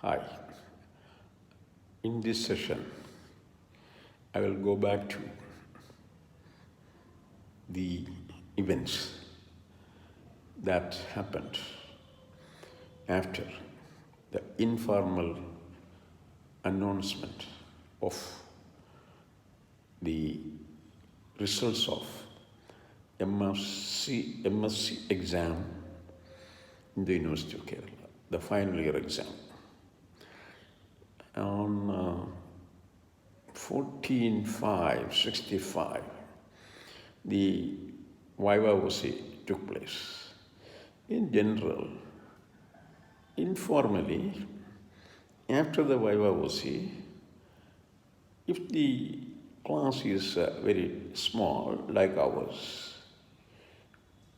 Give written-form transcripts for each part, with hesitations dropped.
Hi. In this session, I will go back to the events that happened after the informal announcement of the results of MSc exam in the University of Kerala, the final year exam. On 14/5/65, the Viva Voce took place. In general, informally, after the Viva Voce, if the class is very small, like ours,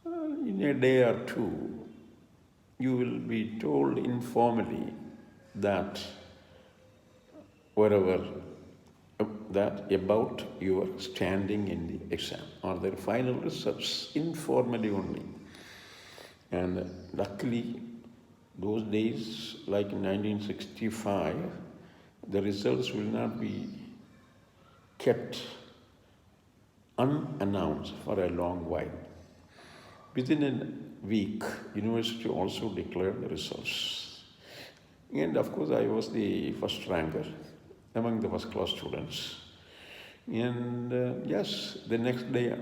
in a day or two, you will be told informally that wherever that about your standing in the exam or their final results, informally only. And luckily, those days, like in 1965, the results will not be kept unannounced for a long while. Within a week, university also declared the results. And of course, I was the first ranker among the first class students. And yes, the next day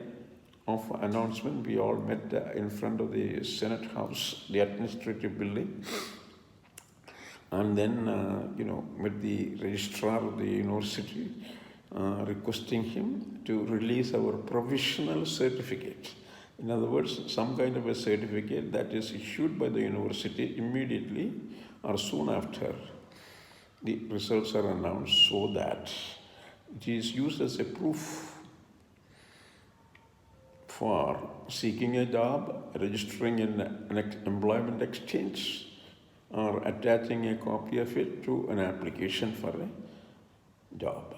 of announcement, we all met in front of the Senate House, the administrative building. And then, met the registrar of the university, requesting him to release our provisional certificate. In other words, some kind of a certificate that is issued by the university immediately or soon after the results are announced, so that it is used as a proof for seeking a job, registering in an employment exchange, or attaching a copy of it to an application for a job.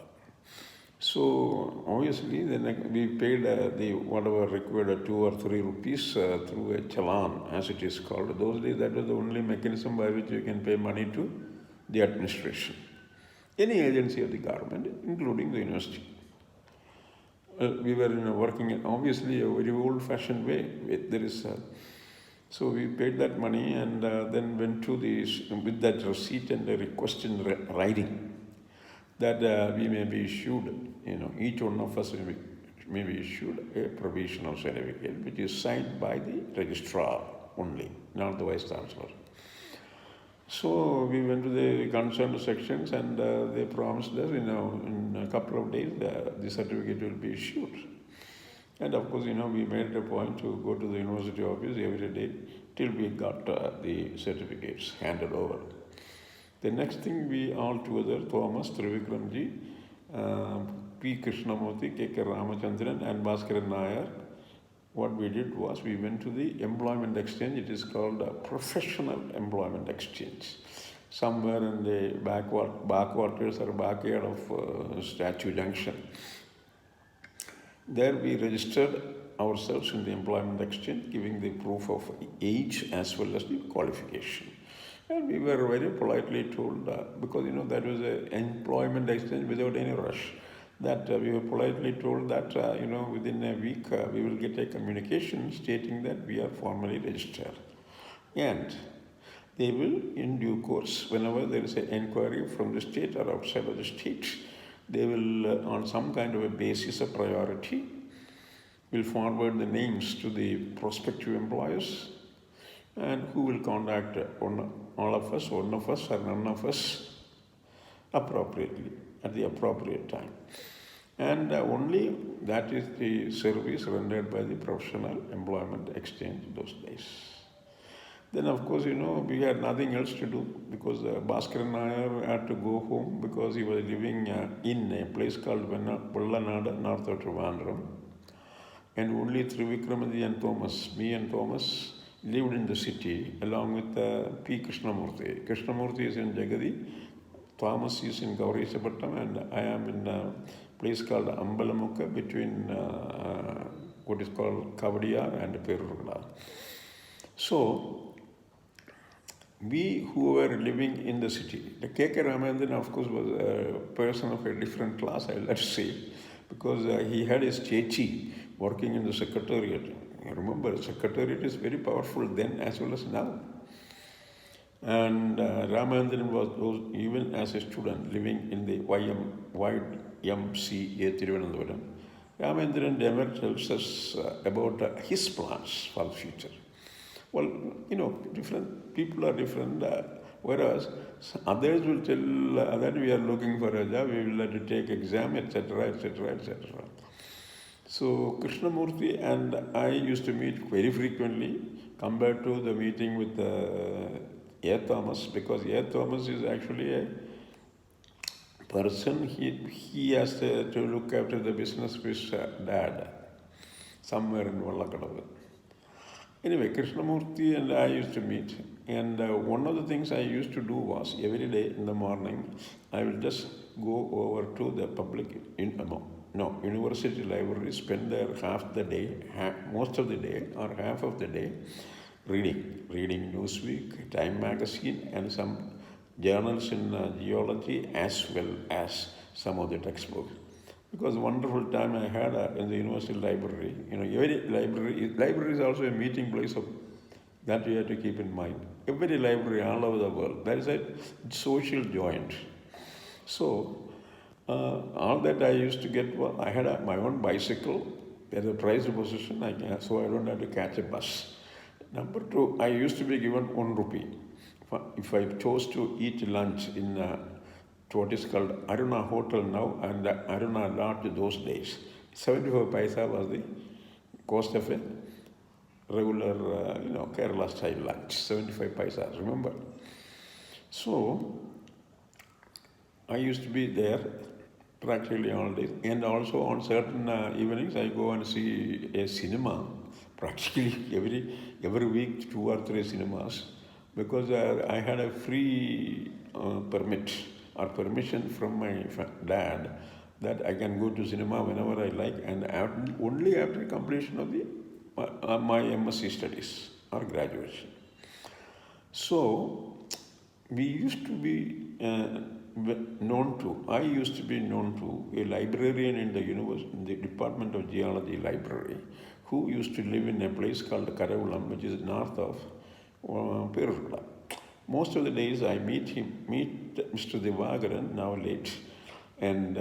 So obviously, then we paid the whatever required 2 or 3 rupees through a challan, as it is called. Those days, that was the only mechanism by which you can pay money to the administration, any agency of the government, including the university. We were working in obviously a very old-fashioned way. So we paid that money and then went to with that receipt and a request in writing that we may be issued, each one of us may be issued a provisional certificate, which is signed by the registrar only, not the vice chancellor. So we went to the concerned sections and they promised us, in a couple of days, the certificate will be issued. And of course, we made it a point to go to the university office every day till we got the certificates handed over. The next thing, we all together, Thomas, Thrivikramji, P. Krishnamurthy, K.K. Ramachandran and Bhaskaran Nair, what we did was we went to the employment exchange. It is called a professional employment exchange, somewhere in the backwaters or backyard of Statue Junction. There we registered ourselves in the employment exchange, giving the proof of age as well as the qualification. And we were very politely told, because that was an employment exchange without any rush, that we were politely told that within a week we will get a communication stating that we are formally registered. And they will, in due course, whenever there is an inquiry from the state or outside of the state, they will, on some kind of a basis of priority, will forward the names to the prospective employers, and who will contact all of us, one of us or none of us, appropriately, at the appropriate time. And only that is the service rendered by the professional employment exchange those days. Then, of course, we had nothing else to do, because Bhaskaran Nair had to go home because he was living in a place called Vellanada, north of Trivandrum. And only Thrivikramji and Thomas, me and Thomas, lived in the city along with P. Krishnamurthy. Krishnamurthy is in Jagadi, Thomas is in Gaurisapattam, and I am in a place called Ambalamukka between what is called Kavadiyar and Perurula. So we who were living in the city, the K.K. Ramanathan, of course, was a person of a different class, let's say, because he had his chechi working in the secretariat. Remember, secretariat is very powerful then as well as now. And Ramanathan was even as a student living in the YMCA Thiruvananthapuram. Ramanathan never tells us about his plans for the future. Well, different people are different. Whereas others will tell that we are looking for a job, we will have to take exam, etc., etc., etc. So Krishnamurti and I used to meet very frequently compared to the meeting with A. Thomas, because A. Thomas is actually a person, he has to look after the business of his dad somewhere in Vallakadavu. Anyway, Krishnamurti and I used to meet, and one of the things I used to do was every day in the morning, I will just go over to the university library, spend there half the day, most of the day, or half of the day, reading Newsweek, Time magazine, and some journals in geology, as well as some of the textbooks. Because wonderful time I had in the university library. Every library is also a meeting place that you have to keep in mind. Every library all over the world, that is a social joint. So all that I used to get was, I had my own bicycle as a prized possession, so I don't have to catch a bus. Number two, I used to be given 1 rupee if I chose to eat lunch in what is called Aruna Hotel now and Aruna Lodge those days. 75 paisa was the cost of a regular, Kerala style lunch. 75 paisa, remember? So I used to be there practically all days, and also on certain evenings I go and see a cinema. Practically every week 2 or 3 cinemas, because I had a free permit or permission from my dad that I can go to cinema whenever I like, and only after completion of my MSc studies or graduation. So we used to be I used to be known to a librarian in the Department of Geology library, who used to live in a place called Karavulam, which is north of Perurula. Most of the days I meet Mr. Divagaran, now late, and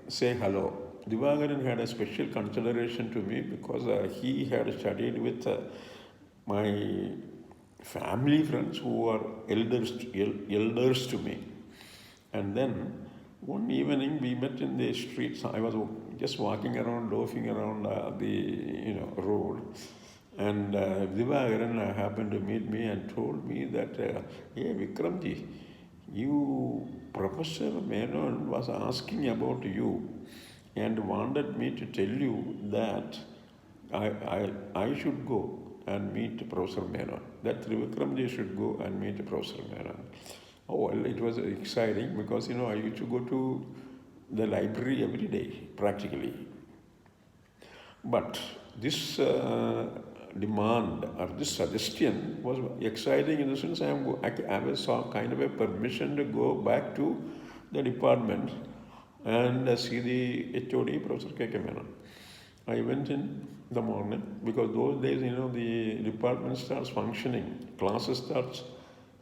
say hello. Divagaran had a special consideration to me because he had studied with my family friends who are elders to me. And then one evening we met in the streets. I was just walking around, loafing around the road, and Thrivikramji happened to meet me and told me that, hey Vikramji, Professor Menon was asking about you and wanted me to tell you that I should go and meet Professor Menon, that Thrivikramji should go and meet Professor Menon. Oh, well, it was exciting because, I used to go to the library every day, practically. But this demand or this suggestion was exciting in the sense I was kind of a permission to go back to the department and see the HOD, Professor K.K. Menon. I went in the morning because those days, the department starts functioning, classes starts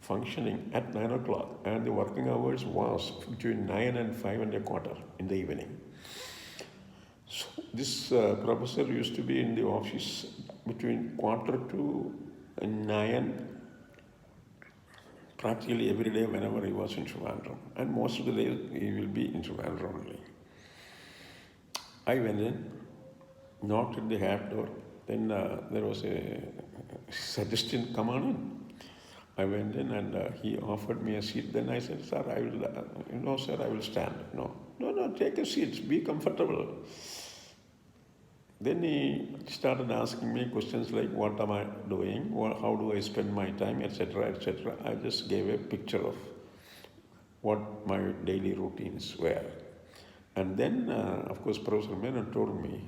functioning at 9 o'clock, and the working hours was between 9 and 5 and a quarter in the evening. So this professor used to be in the office between quarter to 9, practically every day whenever he was in Trivandrum, and most of the days he will be in Trivandrum only. I went in, knocked at the hat door, then there was a suggestion, come on in. I went in and he offered me a seat. Then I said, sir, I will stand. No, take a seat, be comfortable. Then he started asking me questions like, what am I doing? How do I spend my time, etc., etc. I just gave a picture of what my daily routines were. And then, of course, Professor Menon told me,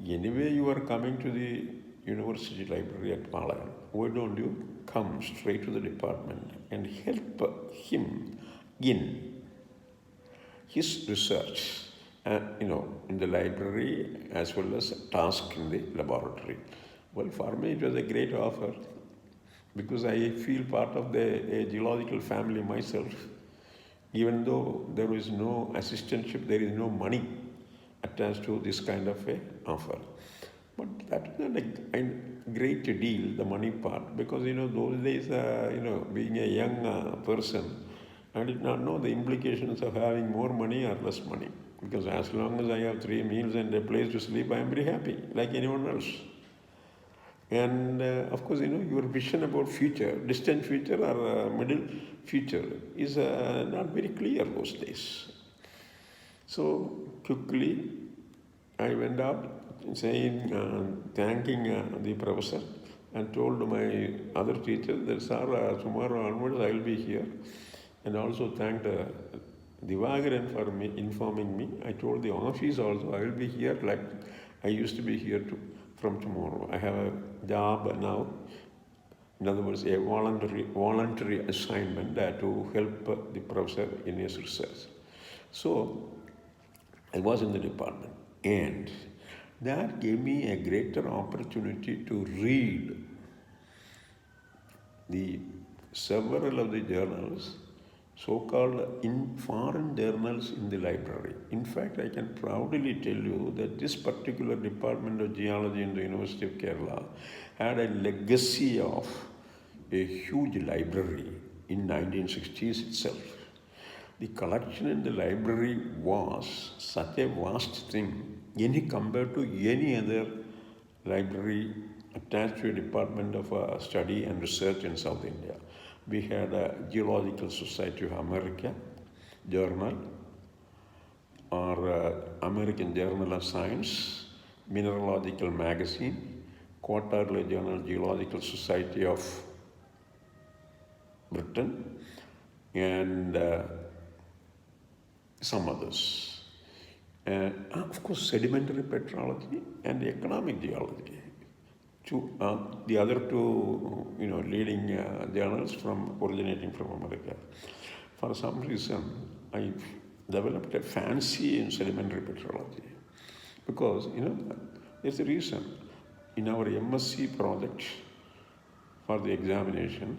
anyway, you are coming to the university library at Palayam. Why don't you come straight to the department and help him in his research, in the library as well as task in the laboratory. Well, for me, it was a great offer because I feel part of a geological family myself. Even though there is no assistantship, there is no money attached to this kind of a offer. But that was not a great deal, the money part, because those days, being a young person, I did not know the implications of having more money or less money. Because as long as I have 3 meals and a place to sleep, I am very happy, like anyone else. And of course, your vision about future, distant future or middle future is not very clear those days. So quickly, I went out saying, thanking the professor and told my other teacher that, sir, tomorrow onwards I will be here. And also thanked Divagaran for informing me. I told the office also I will be here like I used to be here from tomorrow. I have a job now. In other words, a voluntary assignment to help the professor in his research. So I was in the department, and that gave me a greater opportunity to read the several of the journals, so-called foreign journals in the library. In fact, I can proudly tell you that this particular department of geology in the University of Kerala had a legacy of a huge library in 1960s itself. The collection in the library was such a vast thing, compared to any other library attached to a department of study and research in South India. We had a Geological Society of America journal, or American Journal of Science, Mineralogical Magazine, quarterly journal Geological Society of Britain, and some others. Of course, sedimentary petrology and economic geology. The other two, leading journals originating from America. For some reason, I developed a fancy in sedimentary petrology because, there's a reason. In our MSc project for the examination,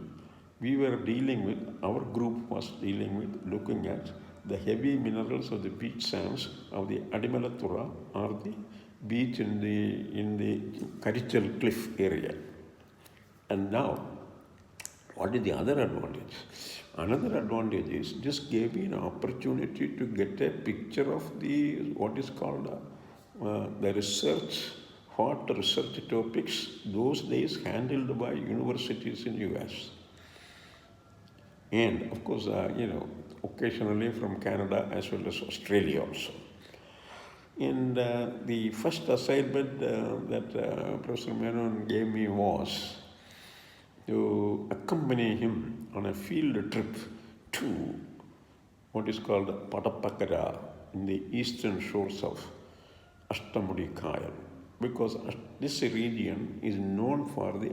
our group was dealing with looking at the heavy minerals of the beach sands of the Adimalathura, or the beach in the Karichal cliff area. And now, what is the other advantage? Another advantage is this gave me an opportunity to get a picture of what is called the research, hot research topics those days handled by universities in US. And of course, occasionally from Canada as well as Australia also. And the first assignment that Professor Menon gave me was to accompany him on a field trip to what is called Padappakara in the eastern shores of Ashtamudi Kayal, because this region is known for the